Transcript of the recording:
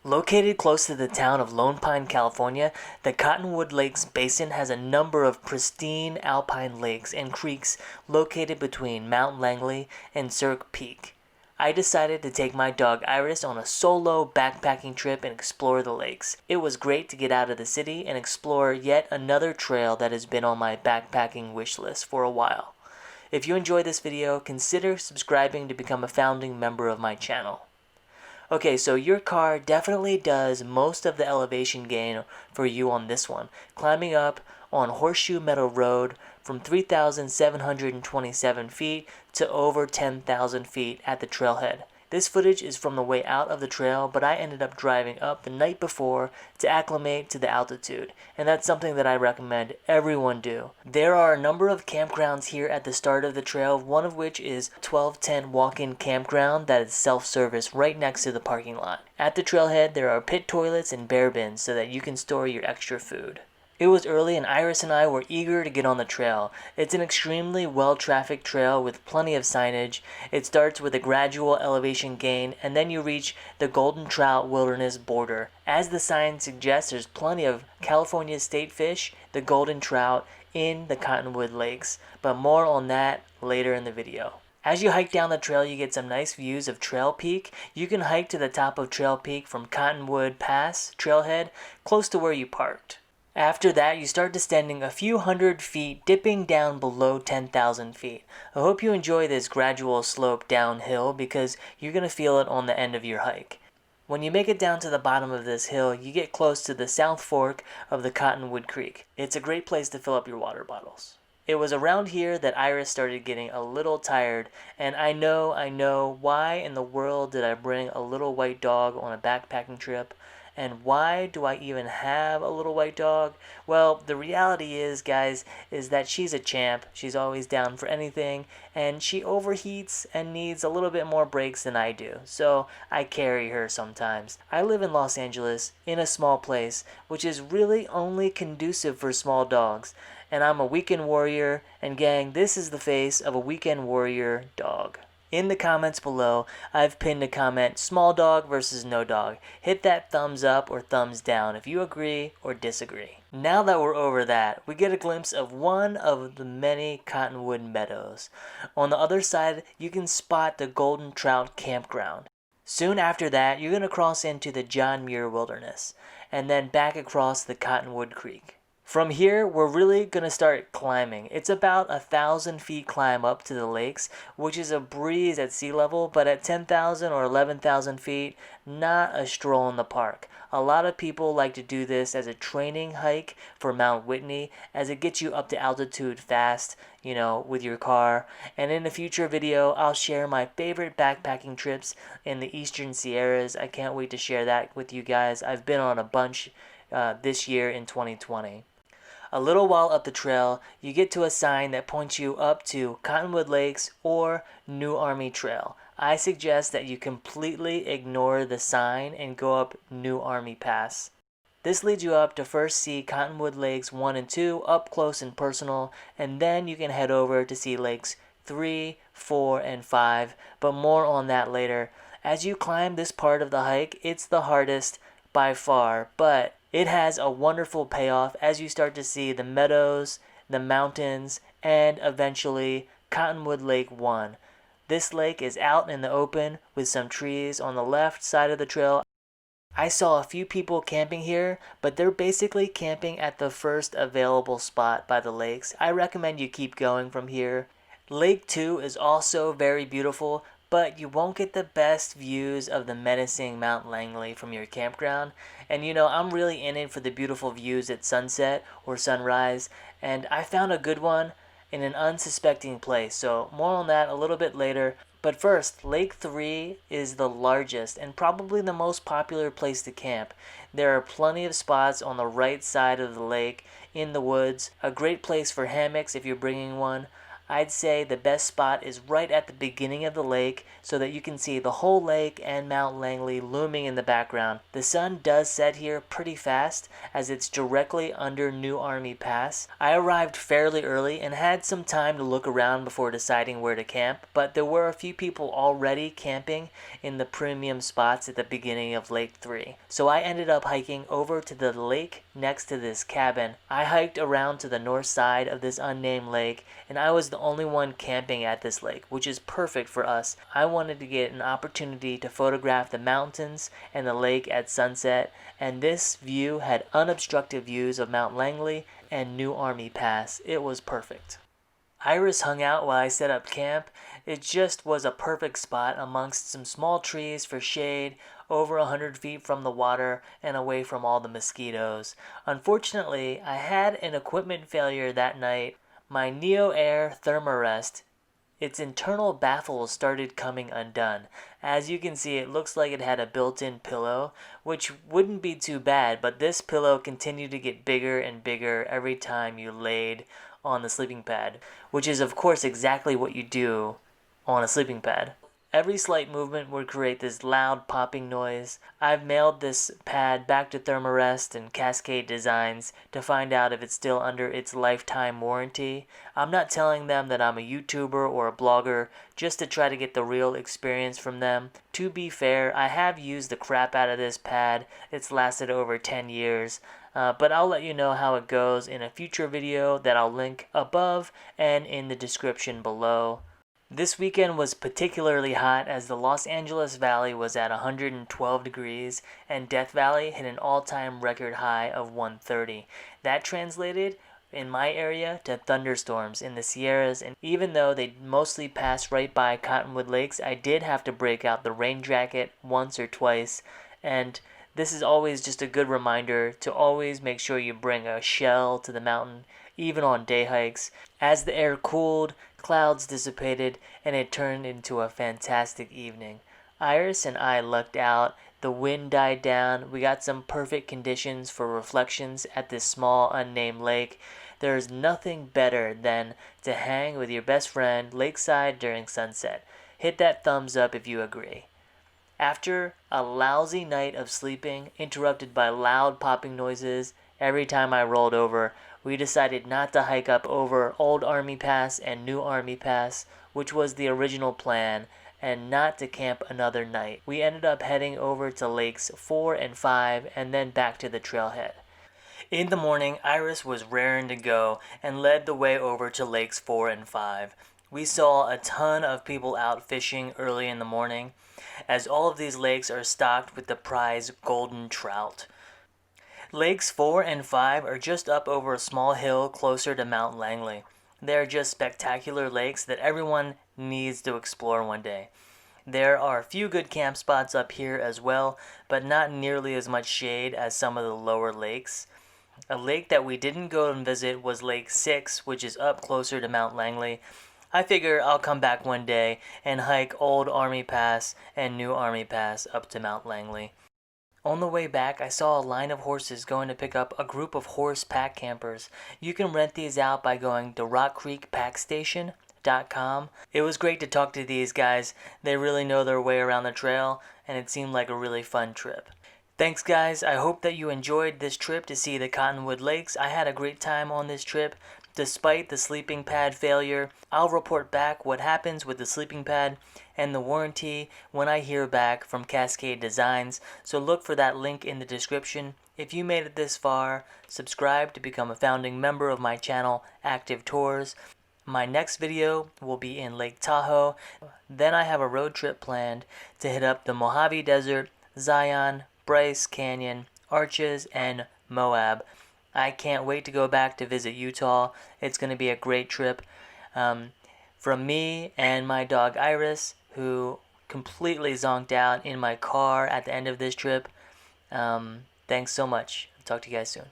Located close to the town of Lone Pine, California, the Cottonwood Lakes Basin has a number of pristine alpine lakes and creeks located between Mount Langley and Cirque Peak. I decided to take my dog Iris on a solo backpacking trip and explore the lakes. It was great to get out of the city and explore yet another trail that has been on my backpacking wish list for a while. If you enjoyed this video, consider subscribing to become a founding member of my channel. Okay, so your car definitely does most of the elevation gain for you on this one, climbing up on Horseshoe Meadow Road from 3,727 feet to over 10,000 feet at the trailhead. This footage is from the way out of the trail, but I ended up driving up the night before to acclimate to the altitude, and that's something that I recommend everyone do. There are a number of campgrounds here at the start of the trail, one of which is 1210 Walk-In Campground that is self-service right next to the parking lot. At the trailhead, there are pit toilets and bear bins so that you can store your extra food. It was early and Iris and I were eager to get on the trail. It's an extremely well-trafficked trail with plenty of signage. It starts with a gradual elevation gain and then you reach the Golden Trout Wilderness border. As the sign suggests, there's plenty of California state fish, the golden trout, in the Cottonwood Lakes, but more on that later in the video. As you hike down the trail, you get some nice views of Trail Peak. You can hike to the top of Trail Peak from Cottonwood Pass trailhead, close to where you parked. After that, you start descending a few hundred feet, dipping down below 10,000 feet. I hope you enjoy this gradual slope downhill because you're going to feel it on the end of your hike. When you make it down to the bottom of this hill, you get close to the South Fork of the Cottonwood Creek. It's a great place to fill up your water bottles. It was around here that Iris started getting a little tired, and I know, why in the world did I bring a little white dog on a backpacking trip? And why do I even have a little white dog? Well, the reality is, guys, is that she's a champ. She's always down for anything, and she overheats and needs a little bit more breaks than I do. So I carry her sometimes. I live in Los Angeles, in a small place, which is really only conducive for small dogs. And I'm a weekend warrior, and gang, this is the face of a weekend warrior dog. In the comments below, I've pinned a comment, small dog versus no dog. Hit that thumbs up or thumbs down if you agree or disagree. Now that we're over that, we get a glimpse of one of the many Cottonwood Meadows. On the other side, you can spot the Golden Trout Campground. Soon after that, you're going to cross into the John Muir Wilderness, and then back across the Cottonwood Creek. From here, we're really going to start climbing. It's about 1,000 feet climb up to the lakes, which is a breeze at sea level, but at 10,000 or 11,000 feet, not a stroll in the park. A lot of people like to do this as a training hike for Mount Whitney, as it gets you up to altitude fast, with your car. And in a future video, I'll share my favorite backpacking trips in the Eastern Sierras. I can't wait to share that with you guys. I've been on a bunch this year in 2020. A little while up the trail, you get to a sign that points you up to Cottonwood Lakes or New Army Trail. I suggest that you completely ignore the sign and go up New Army Pass. This leads you up to first see Cottonwood Lakes 1 and 2 up close and personal, and then you can head over to see Lakes 3, 4, and 5, but more on that later. As you climb this part of the hike, it's the hardest by far, but it has a wonderful payoff as you start to see the meadows, the mountains, and eventually Cottonwood Lake 1. This lake is out in the open with some trees on the left side of the trail. I saw a few people camping here, but they're basically camping at the first available spot by the lakes. I recommend you keep going from here. Lake 2 is also very beautiful, but you won't get the best views of the menacing Mount Langley from your campground. And I'm really in it for the beautiful views at sunset or sunrise, and I found a good one in an unsuspecting place, so more on that a little bit later. But first, Lake 3 is the largest and probably the most popular place to camp. There are plenty of spots on the right side of the lake in the woods, a great place for hammocks if you're bringing one. I'd say the best spot is right at the beginning of the lake so that you can see the whole lake and Mount Langley looming in the background. The sun does set here pretty fast as it's directly under New Army Pass. I arrived fairly early and had some time to look around before deciding where to camp, but there were a few people already camping in the premium spots at the beginning of Lake 3. So I ended up hiking over to the lake next to this cabin. I hiked around to the north side of this unnamed lake, and I was the only one camping at this lake, which is perfect for us. I wanted to get an opportunity to photograph the mountains and the lake at sunset, and this view had unobstructed views of Mount Langley and New Army Pass. It was perfect. Iris hung out while I set up camp. It just was a perfect spot amongst some small trees for shade, over 100 feet from the water and away from all the mosquitoes. Unfortunately, I had an equipment failure that night. My Neo Air Thermarest, its internal baffles started coming undone. As you can see, it looks like it had a built-in pillow, which wouldn't be too bad, but this pillow continued to get bigger and bigger every time you laid on the sleeping pad, which is of course exactly what you do on a sleeping pad. Every slight movement would create this loud popping noise. I've mailed this pad back to Thermarest and Cascade Designs to find out if it's still under its lifetime warranty. I'm not telling them that I'm a YouTuber or a blogger just to try to get the real experience from them. To be fair, I have used the crap out of this pad. It's lasted over 10 years. But I'll let you know how it goes in a future video that I'll link above and in the description below. This weekend was particularly hot as the Los Angeles Valley was at 112 degrees and Death Valley hit an all-time record high of 130. That translated in my area to thunderstorms in the Sierras, and even though they mostly passed right by Cottonwood Lakes, I did have to break out the rain jacket once or twice, and this is always just a good reminder to always make sure you bring a shell to the mountain, even on day hikes. As the air cooled, clouds dissipated, and it turned into a fantastic evening. Iris and I lucked out. The wind died down. We got some perfect conditions for reflections at this small unnamed lake. There's nothing better than to hang with your best friend lakeside during sunset. Hit that thumbs up if you agree. After a lousy night of sleeping, interrupted by loud popping noises every time I rolled over, we decided not to hike up over Old Army Pass and New Army Pass, which was the original plan, and not to camp another night. We ended up heading over to Lakes 4 and 5 and then back to the trailhead. In the morning, Iris was raring to go and led the way over to Lakes 4 and 5. We saw a ton of people out fishing early in the morning, as all of these lakes are stocked with the prize golden trout. Lakes 4 and 5 are just up over a small hill closer to Mount Langley. They are just spectacular lakes that everyone needs to explore one day. There are a few good camp spots up here as well, but not nearly as much shade as some of the lower lakes. A lake that we didn't go and visit was Lake 6, which is up closer to Mount Langley. I figure I'll come back one day and hike Old Army Pass and New Army Pass up to Mount Langley. On the way back, I saw a line of horses going to pick up a group of horse pack campers. You can rent these out by going to rockcreekpackstation.com. It was great to talk to these guys. They really know their way around the trail, and it seemed like a really fun trip. Thanks guys, I hope that you enjoyed this trip to see the Cottonwood Lakes. I had a great time on this trip. Despite the sleeping pad failure, I'll report back what happens with the sleeping pad and the warranty when I hear back from Cascade Designs, so look for that link in the description. If you made it this far, subscribe to become a founding member of my channel, Active Tours. My next video will be in Lake Tahoe. Then I have a road trip planned to hit up the Mojave Desert, Zion, Bryce Canyon, Arches, and Moab. I can't wait to go back to visit Utah. It's going to be a great trip. From me and my dog Iris, who completely zonked out in my car at the end of this trip. Thanks so much. Talk to you guys soon.